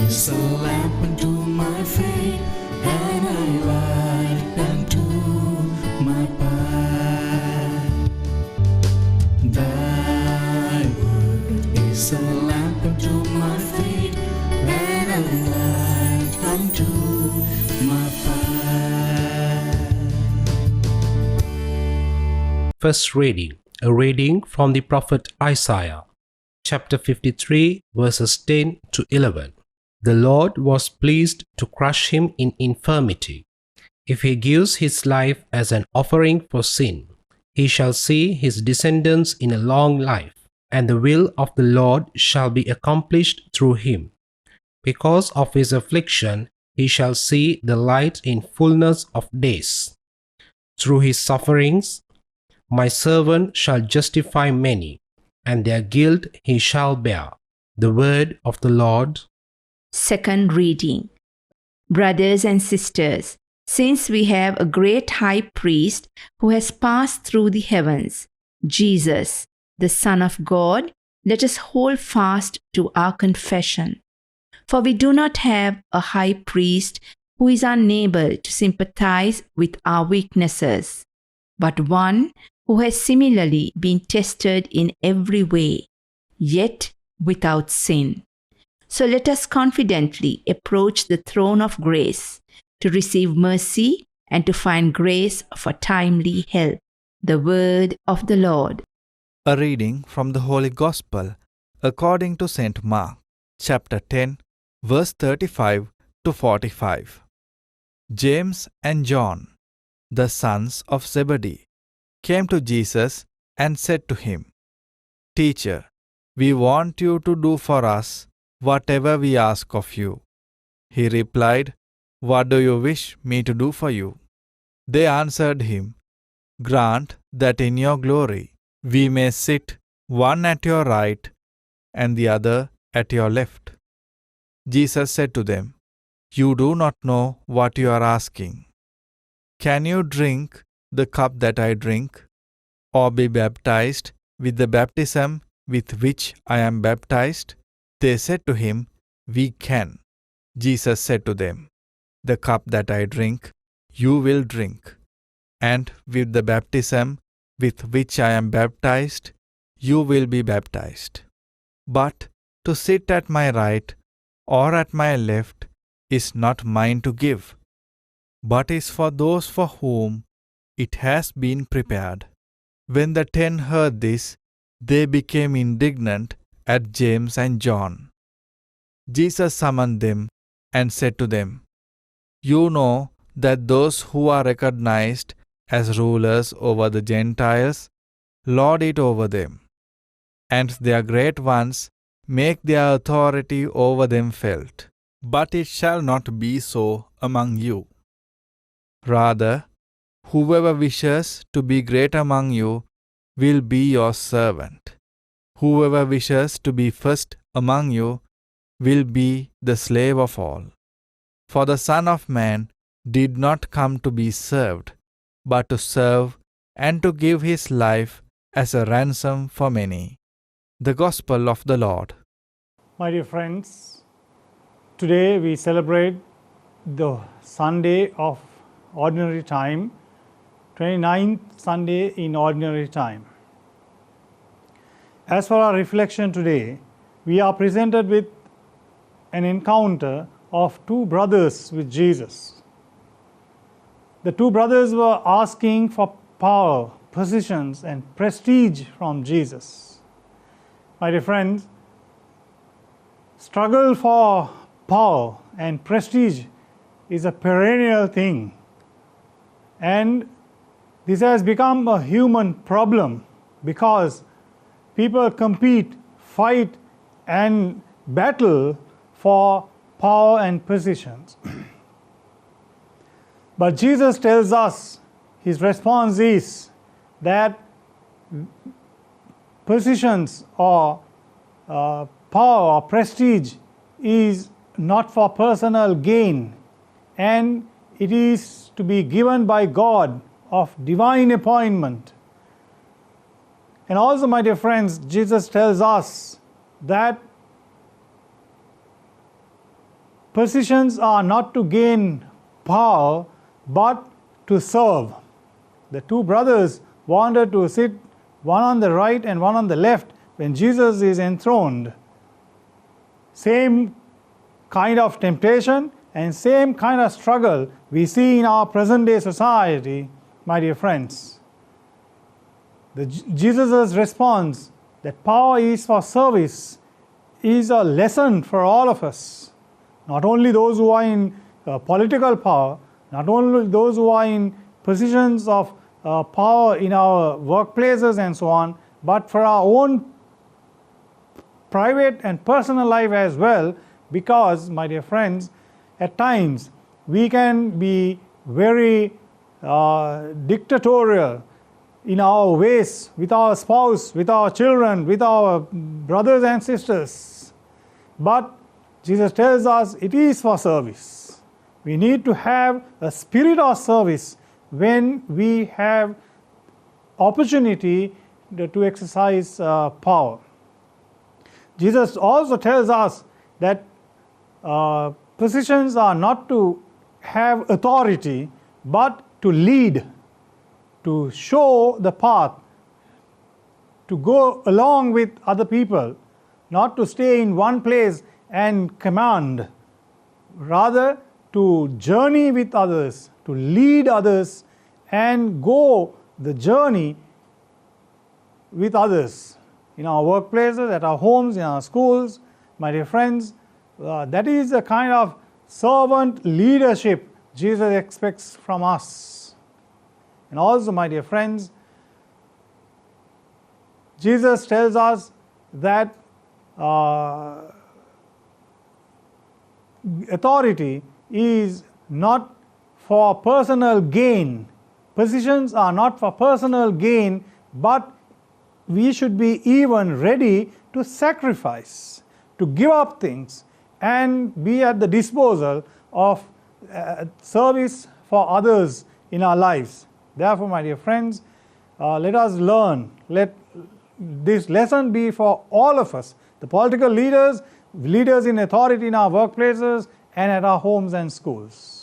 is a lamp unto my feet and a light unto my path. Thy word is a lamp unto my feet and a light unto my path. First reading, a reading from the prophet Isaiah, chapter 53, verses 10 to 11. The Lord was pleased to crush him in infirmity. If he gives his life as an offering for sin, he shall see his descendants in a long life, and the will of the Lord shall be accomplished through him. Because of his affliction, he shall see the light in fullness of days. Through his sufferings, my servant shall justify many, and their guilt he shall bear. The word of the Lord. Second reading. Brothers and sisters, since we have a great high priest who has passed through the heavens, Jesus, the Son of God, let us hold fast to our confession. For we do not have a high priest who is unable to sympathize with our weaknesses, but one who has similarly been tested in every way, yet without sin. So let us confidently approach the throne of grace to receive mercy and to find grace for timely help. The word of the Lord. A reading from the Holy Gospel according to St. Mark, chapter 10, verse 35 to 45. James and John, the sons of Zebedee, came to Jesus and said to him, "Teacher, we want you to do for us whatever we ask of you." He replied, "What do you wish me to do for you?" They answered him, "Grant that in your glory we may sit one at your right and the other at your left." Jesus said to them, "You do not know what you are asking. Can you drink the cup that I drink, or be baptized with the baptism with which I am baptized?" They said to him, "We can." Jesus said to them, "The cup that I drink, you will drink, and with the baptism with which I am baptized, you will be baptized. But to sit at my right or at my left is not mine to give, but is for those for whom it has been prepared." When the 10 heard this, they became indignant at James and John. Jesus summoned them and said to them, "You know that those who are recognized as rulers over the Gentiles lord it over them, and their great ones make their authority over them felt. But it shall not be so among you. Rather, whoever wishes to be great among you will be your servant. Whoever wishes to be first among you will be the slave of all. For the Son of Man did not come to be served, but to serve and to give his life as a ransom for many." The Gospel of the Lord. My dear friends, today we celebrate the Sunday of Ordinary Time, 29th Sunday in Ordinary Time. As for our reflection today, we are presented with an encounter of two brothers with Jesus. The two brothers were asking for power, positions, and prestige from Jesus. My dear friends, struggle for power and prestige is a perennial thing, and this has become a human problem because people compete, fight, and battle for power and positions. But Jesus tells us, his response is that positions or power or prestige is not for personal gain, and it is to be given by God of divine appointment. And also, my dear friends, Jesus tells us that positions are not to gain power but to serve. The two brothers wanted to sit one on the right and one on the left when Jesus is enthroned. Same kind of temptation and same kind of struggle we see in our present day society, my dear friends. Jesus' response that power is for service is a lesson for all of us. Not only those who are in political power, not only those who are in positions of power in our workplaces and so on, but for our own private and personal life as well, because, my dear friends, at times we can be very dictatorial in our ways with our spouse, with our children, with our brothers and sisters. But Jesus tells us it is for service. We need to have a spirit of service when we have opportunity to exercise power. Jesus also tells us that positions are not to have authority but to lead, to show the path, to go along with other people, not to stay in one place and command, rather to journey with others, to lead others and go the journey with others in our workplaces, at our homes, in our schools. My dear friends, that is the kind of servant leadership Jesus expects from us. And also, my dear friends, Jesus tells us that authority is not for personal gain. Positions are not for personal gain, but we should be even ready to sacrifice, to give up things, and be at the disposal of service for others in our lives. Therefore, my dear friends, let us learn, let this lesson be for all of us, the political leaders, leaders in authority in our workplaces and at our homes and schools.